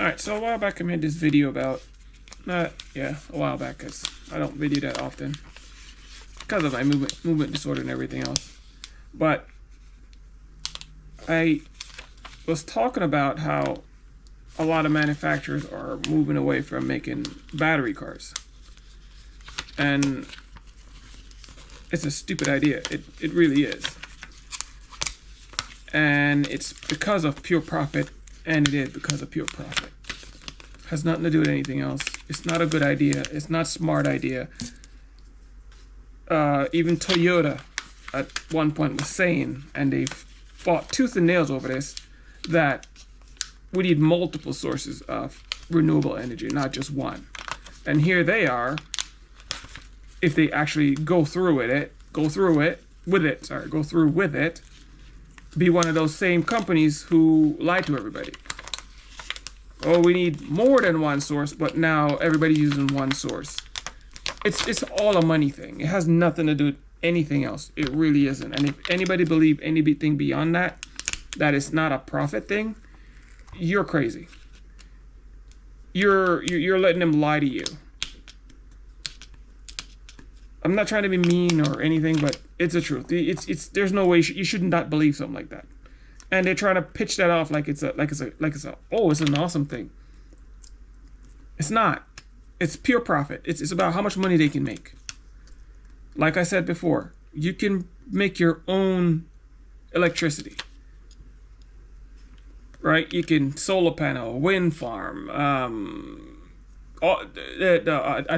Alright, so a while back I made this video about, a while back, because I don't video that often because of my movement disorder and everything else. But I was talking about how a lot of manufacturers are moving away from making battery cars. And it's a stupid idea. It really is. And it's because of pure profit, and it is because of pure profit. Has nothing to do with anything else. It's not a good idea. It's not a smart idea. Even Toyota at one point was saying, and they fought tooth and nails over this, that we need multiple sources of renewable energy, not just one. And here they are, if they actually go through with it, be one of those same companies who lie to everybody. Oh, we need more than one source, but now everybody's using one source. It's all a money thing. It has nothing to do with anything else. It really isn't. And if anybody believes anything beyond that, that it's not a profit thing, you're crazy. You're letting them lie to you. I'm not trying to be mean or anything, but it's the truth. There's no way you should not believe something like that. And they're trying to pitch that off like it's an awesome thing. It's not. It's pure profit. It's about how much money they can make. Like I said before, you can make your own electricity. Right? You can solar panel, wind farm, a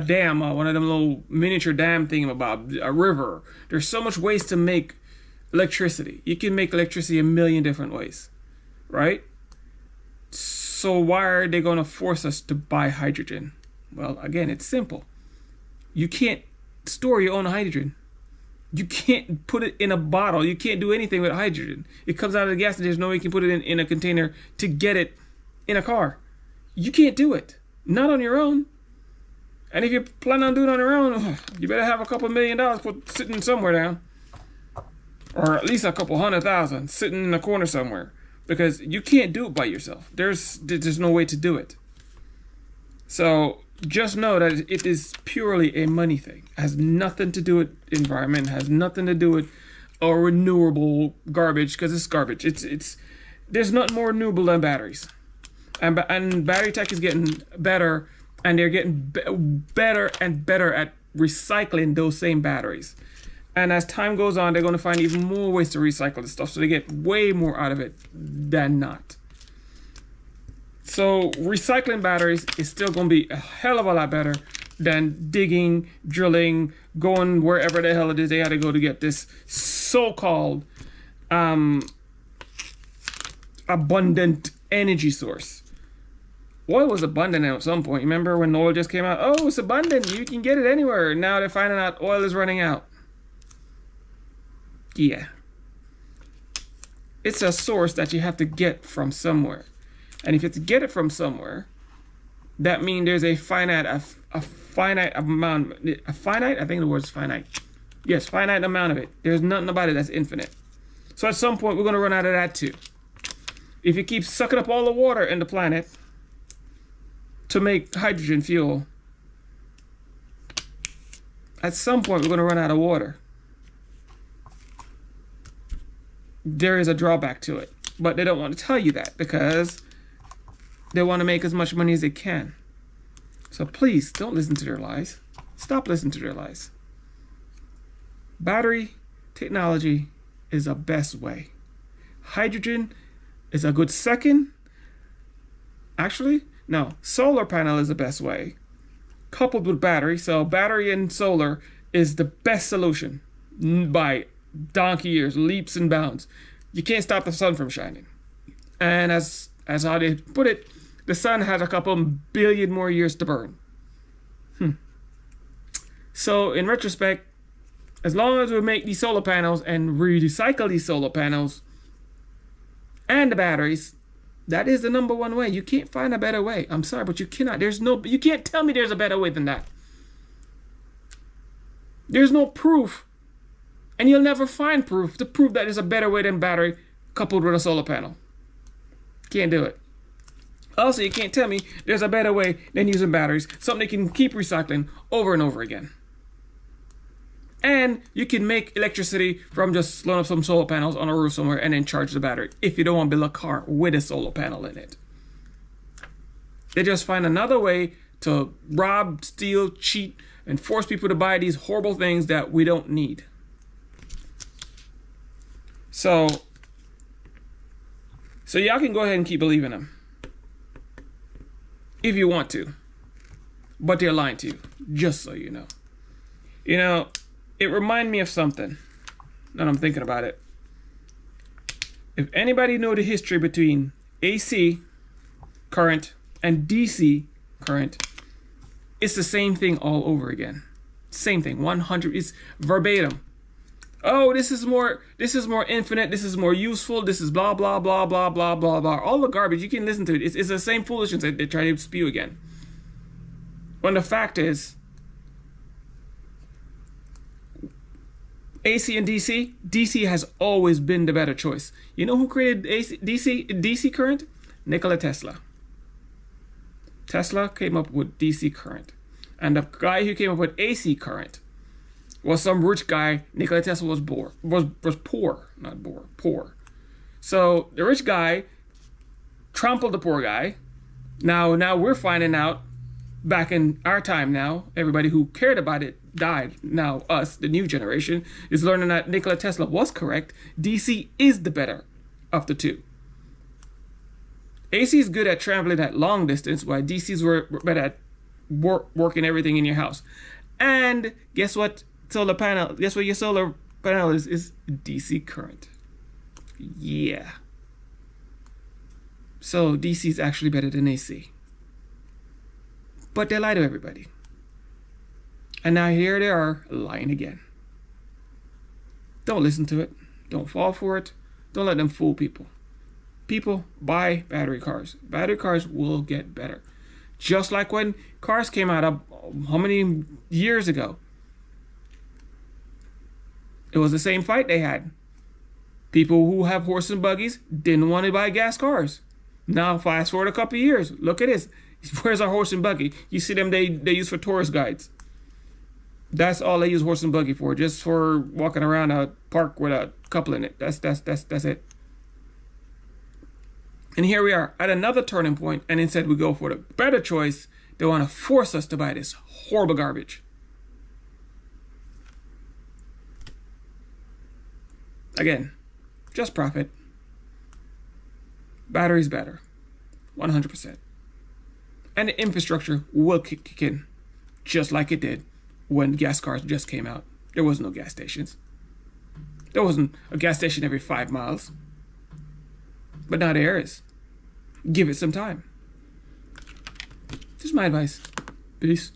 dam, one of them little miniature dam thingamabob, a river. There's so much ways to make electricity. You can make electricity a million different ways, right? So why are they going to force us to buy hydrogen? Well, again, it's simple. You can't store your own hydrogen. You can't put it in a bottle. You can't do anything with hydrogen. It comes out of the gas and there's no way you can put it in a container to get it in a car. You can't do it. Not on your own. And if you plan on doing it on your own, you better have a couple $1 million sitting somewhere down. Or at least a couple $100,000 sitting in a corner somewhere. Because you can't do it by yourself. There's no way to do it. So just know that it is purely a money thing. It has nothing to do with environment. It has nothing to do with renewable garbage, because it's garbage. There's nothing more renewable than batteries. And battery tech is getting better, and they're getting better and better at recycling those same batteries. And as time goes on, they're going to find even more ways to recycle this stuff, so they get way more out of it than not. So recycling batteries is still going to be a hell of a lot better than digging, drilling, going wherever the hell it is they had to go to get this so-called abundant energy source. Oil was abundant at some point. Remember when oil just came out? Oh, it's abundant. You can get it anywhere. Now they're finding out oil is running out. Yeah. It's a source that you have to get from somewhere. And if you have to get it from somewhere, that means there's a finite amount. I think the word is finite. Yes, finite amount of it. There's nothing about it that's infinite. So at some point, we're going to run out of that too. If you keep sucking up all the water in the planet to make hydrogen fuel, at some point, we're going to run out of water. There is a drawback to it, but they don't want to tell you that because they want to make as much money as they can. So please don't listen to their lies. Stop listening to their lies. Battery technology is the best way. Hydrogen is a good second. Actually, no, solar panel is the best way, coupled with battery. So battery and solar is the best solution by donkey years, leaps and bounds. You can't stop the sun from shining. And as how they put it, the sun has a couple billion more years to burn. So in retrospect, as long as we make these solar panels and recycle these solar panels and the batteries, that is the number one way. You can't find a better way. I'm sorry, but you cannot. You can't tell me there's a better way than that. There's no proof. And you'll never find proof to prove that there's a better way than battery coupled with a solar panel. Can't do it. Also, you can't tell me there's a better way than using batteries, something they can keep recycling over and over again. And you can make electricity from just loading up some solar panels on a roof somewhere and then charge the battery if you don't want to build a car with a solar panel in it. They just find another way to rob, steal, cheat, and force people to buy these horrible things that we don't need. So y'all can go ahead and keep believing them if you want to, but they're lying to you, just so you know. You know, it reminded me of something. Now I'm thinking about it. If anybody know the history between AC current and DC current, it's the same thing all over again. Same thing, 100. It's verbatim. Oh, this is more infinite. This is more useful. This is blah blah blah blah blah blah blah. All the garbage, you can listen to it. It's the same foolishness that they try to spew again. When the fact is, AC and DC has always been the better choice. You know who created DC current? Nikola Tesla. Tesla came up with DC current. And the guy who came up with AC current was some rich guy. Nikola Tesla was poor. So the rich guy trampled the poor guy. Now we're finding out, back in our time now, everybody who cared about it died. Now us, the new generation, is learning that Nikola Tesla was correct. DC is the better of the two. AC is good at traveling at long distance, while DC's were better at working everything in your house. And guess what? Guess what your solar panel is DC current. Yeah. So DC is actually better than AC. But they lie to everybody. And now here they are lying again. Don't listen to it. Don't fall for it. Don't let them fool people. People, buy battery cars. Battery cars will get better. Just like when cars came out of how many years ago? It was the same fight they had. People who have horse and buggies didn't want to buy gas cars. Now fast forward a couple of years. Look at this. Where's our horse and buggy? You see them, they use for tourist guides. That's all they use horse and buggy for, just for walking around a park with a couple in it. That's it. And here we are at another turning point, and instead we go for the better choice. They want to force us to buy this horrible garbage. Again, just profit. Battery's better, 100%. And the infrastructure will kick in, just like it did when gas cars just came out. There was no gas stations. There wasn't a gas station every 5 miles. But now there is. Give it some time. Just my advice. Peace.